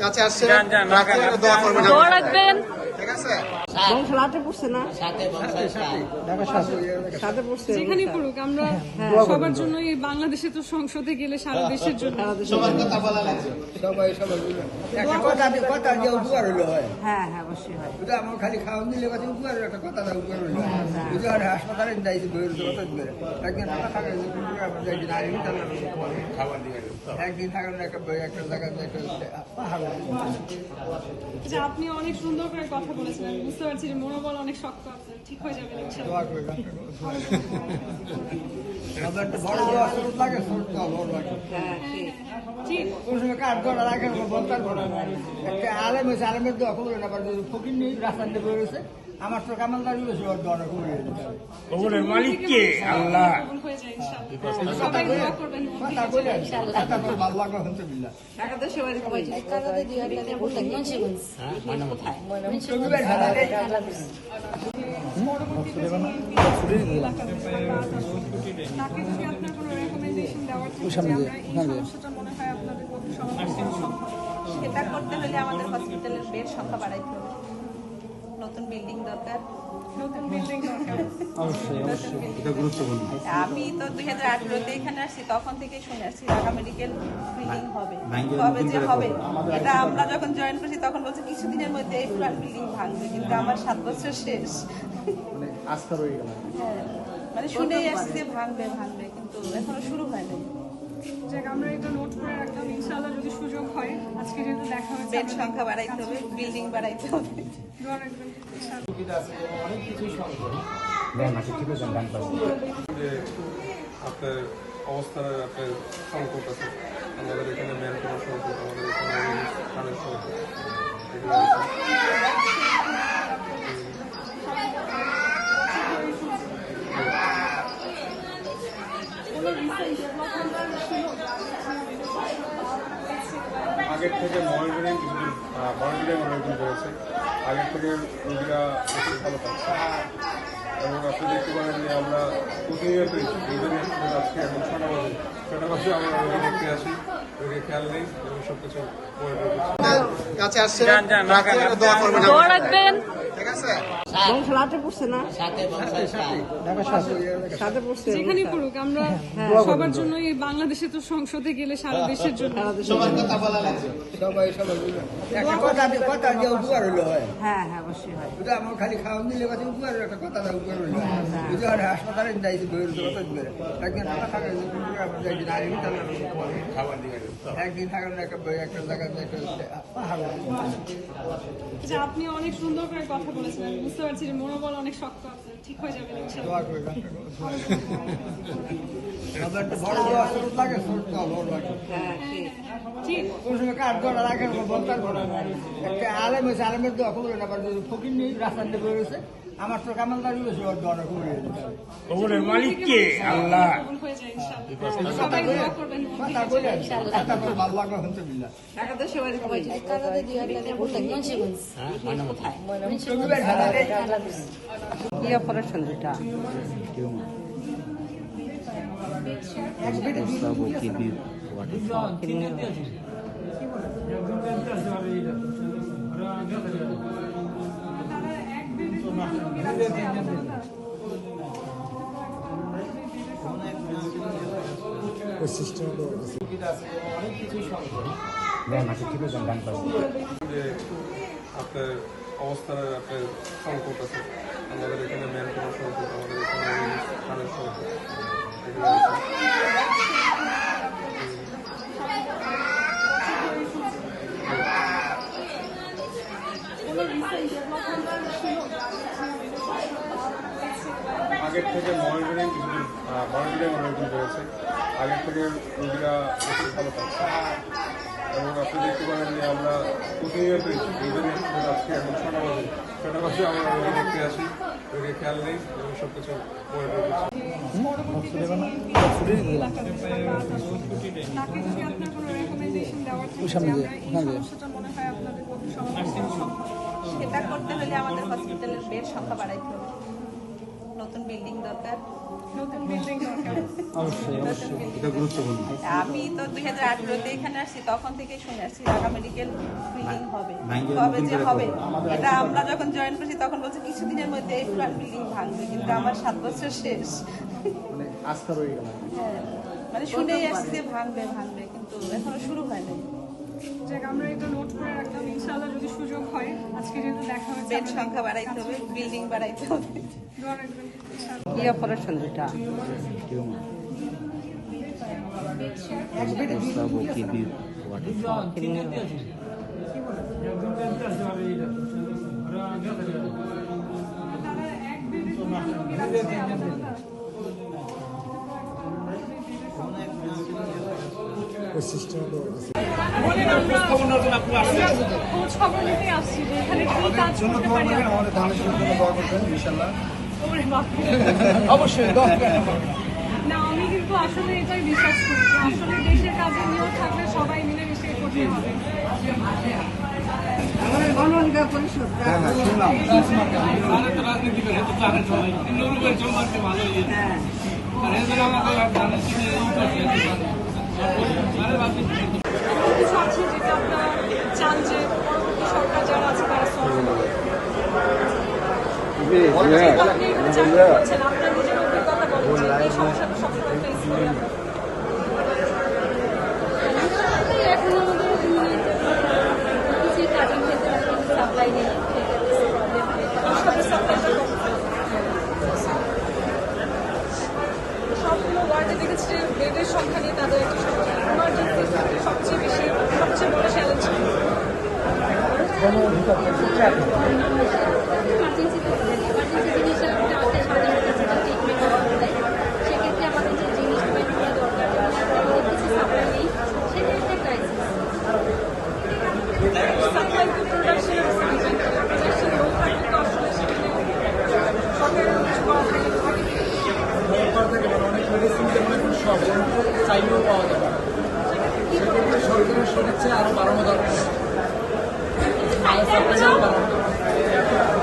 কাছে আসছে দোয়া করবেন, দোয়া রাখবেন। ঠিক আছে? যেখানে পড়ুক, আমরা সবার জন্য এই বাংলাদেশে তো সংসদে গেলে সারা দেশের জন্য সবার কথা বলা লাগছে। সবাই একটা কথা যে উপকার হইলো হয়। হ্যাঁ হ্যাঁ অবশ্যই হয়। এটা আমার খালি খাওয়ান দিলে কথা উপকার একটা কথা না উপকার হইলো যদি আর হাসপাতালে যাইতে বইয়ের কথা দিবে একদিন টাকা থাকে একদিন আর খাবার দিবে একদিন থাকার একটা জায়গা যে আপনি অনেক সুন্দর করে কথা বলেছেন, আমি বুঝতে পারছি যে মনোবল অনেক শক্ত আছে, ঠিক হয়ে যাবে ইনশাআল্লাহ। বড় অসুখ লাগে বড় লাগে ঠিক কোন সময় কাঠ ধরা রাখেন বলতার ধরা একটা আলেম হয়েছে আলেমের দোয়া করবে না ফকির নেই রাস্তা দিয়ে বের হয়েছে আমার তো কামালদারি হয়েছে ওর দোয়া করবে কবুলের মালিক কে? আল্লাহ। কবুল হয়ে যায় ইনশাআল্লাহ। সবাই দোয়া করবেন। কথা বলে কথা তো ভালো লাগবে শুনতে বিল্লাহ একাদশী বাড়ি কই তাকে যদি আপনার কোনো রেকমেন্ডেশন দেওয়ার থাকে যে আমরা এই সমস্যাটা মনে হয় আপনাদের পক্ষে সমাধান করা সম্ভব, সেটা করতে হলে আমাদের হসপিটালের বেড সংখ্যা বাড়াইতে হবে, নতুন বিল্ডিং দরকার। নতুন বিল্ডিং দরকার। আমি তো 2018-তে এখানে আসছি, তখন থেকেই শুনে আসছি ঢাকা মেডিকেল বিল্ডিং হবে হবে যে হবে। এটা আমরা যখন জয়েন করছি তখন বলছে কিছুদিনের মধ্যে এই পুরান বিল্ডিং ভাঙবে, কিন্তু আমার 7 বছর শেষ। হ্যাঁ, মানে শুনেই আসছি যে ভাঙবে ভাঙবে, কিন্তু এখনো শুরু হয়নি। যাক, আমরা এটা নোট করে রাখলাম, ইনশাআল্লাহ যদি সুযোগ হয় আজকে যেহেতু দেখা হয়েছে বেড সংখ্যা বাড়াইতে হবে, বিল্ডিং বাড়াইতে হবে। দোয়া রাখবেন ইনশাআল্লাহ। আপনার অবস্থার আপনার সংকট আছে, আমাদের এখানে ম্যান পাওয়ার সংকট, আমাদের এখানে খানের সংকট, এগুলো আছে। আগের থেকে মনিটরিং অনেকদিন করেছে, আগের থেকে রোগীরা বেশি ভালো পাচ্ছে এবং আপনি দেখতে পারেন যে আমরা প্রতিনিয়তই ইভেন আজকে এখন 6টা বাজে আমরা রোগী দেখতে আসি, রোগীর খেয়াল নেই এবং সবকিছু মনিটর করছি। কাছে আসছে দোয়া করবেন, দোয়া রাখবেন। ঠিক আছে? যেখানে পড়ুক, আমরা সবার জন্য এই বাংলাদেশে তো সংসদে গেলে সারা দেশের জন্য সবার কথা বলা লাগছে। সবাই একটা কথা যে উপকার হইলো হয়। হ্যাঁ হ্যাঁ অবশ্যই হয়। এটা আমার খালি খাওয়ান দিলে কথা উপকার একটা কথা না উপকার হইলো যদি আর হাসপাতালে যাইতে বইয়ের কথা দিবে একদিন টাকা থাকে একদিন আর খাবার দিবে একদিন থাকার একটা জায়গা যে আপনি অনেক সুন্দর করে কথা বলেছেন, আমি বুঝতে পারছি যে মনোবল অনেক শক্ত আছে, ঠিক হয়ে যাবে ইনশাআল্লাহ। বড় অসুখ লাগে বড় লাগে ঠিক কোন সময় কাঠ ধরা রাখেন বলতার ধরা একটা আলেম হয়েছে আলেমের দোয়া করবে না ফকির নেই রাস্তা দিয়ে বের হয়েছে আমার তো কামালদারি হয়েছে ওর দোয়া করবে কবুলের মালিক কে? আল্লাহ। কবুল হয়ে যায় ইনশাআল্লাহ। সবাই দোয়া করবেন। কথা বলে কথা তো ভালো লাগবে শুনতে বিল্লাহ একাদশী বাড়ি কই কি অপারেশন এটা? যে আপনার অবস্থার আপনার সংকট আছে, আমাদের এখানে ম্যান পাওয়ার সংকট, আমাদের এখানে খানের সংকট, এগুলো আছে। আগের থেকে মনিটরিং অনেকদিন করেছে, আগের থেকে রোগীরা বেশি ভালো পাচ্ছে এবং আপনি দেখতে পারেন যে আমরা প্রতিনিয়তই ইভেন আজকে এখন 6টা বাজে আমরা রোগী দেখতে আসি, রোগীর খেয়াল নেই এবং সবকিছু মনিটর করছি। তাকে যদি আপনার কোনো রেকমেন্ডেশন দেওয়ার থাকে যে আমরা এই সমস্যাটা মনে হয় আপনাদের পক্ষে সমাধান করা সম্ভব, সেটা করতে হলে আমাদের হসপিটালের বেড সংখ্যা বাড়াইতে হবে, নতুন বিল্ডিং দরকার। নতুন বিল্ডিং দরকার। আমি তো 2018-তে এখানে আসছি, তখন থেকেই শুনে আসছি ঢাকা মেডিকেল বিল্ডিং হবে, কবে যে হবে। এটা আমরা যখন জয়েন করছি তখন বলছে কিছুদিনের মধ্যে এই পুরান বিল্ডিং ভাঙবে, কিন্তু আমার 7 বছর শেষ। হ্যাঁ, মানে শুনেই আসছি যে ভাঙবে ভাঙবে, কিন্তু এখনো শুরু হয়নি। যাক, আমরা এটা নোট করে রাখলাম, ইনশাআল্লাহ যদি সুযোগ হয়। আজকে যেহেতু দেখা হয়েছে, বেড সংখ্যা বাড়াইতে হবে, বিল্ডিং বাড়াইতে হবে। দোয়া রাখবেন ইনশাআল্লাহ। কি অপারেশন দুটা তারা এক বেডে দুটো রোগী রাখছে আলাদা। বলেন, আমরা খোঁজ খবর নিতে আসছি যে এখানে কি কাজ করতে পারি আমরা। আমাদের ধানের জন্য দোয়া করবেন ইনশাআল্লাহ। ওরে বাপরে। অবশ্যই দোয়া করবেন। না, আমি কিন্তু আসলে এটাই বিশ্বাস করি যে আসলে দেশের কাজে নিয়োগ থাকলে সবাই মিলেমিশে করতে হবে। আমাদের গণঅধিকার পরিষদ শুনলাম। কিছু আছে যেটা আপনারা চান যে পরবর্তী সরকার যারা আছে তারা সলভ করবে। আপনি এখানে চাকরি করছেন, আপনার নিজের অভিজ্ঞতা বলেন যে এই সমস্যাটা সবসময় ফেস করি আমরা। এখন আমাদের কিছু কাজের ক্ষেত্রে সাপ্লাই নেই, সবগুলো ওয়ার্ডে দেখেছি যে বেডের সংখ্যা নিয়ে তাদের একটা সমস্যা। ইমার্জেন্সি সবচেয়ে বেশি, সবচেয়ে বড় চ্যালেঞ্জ। ইমার্জেন্সি জিনিসটা আছে, সাধারণ ট্রিটমেন্ট করা যায়। সেক্ষেত্রে আমাদের যে জিনিসগুলো দরকার, কিছু সাপ্লাই নেই, সেটা একটা crisis. Supply two production production লোক থাকলে তো আসলে সেখানে সরকারের কিছু করা থাকে না। অনেক মেডিসিন সব চাইলেও পাওয়া যাবে। সেক্ষেত্রে সরকারের সদিচ্ছা আরো বাড়ানো দরকার।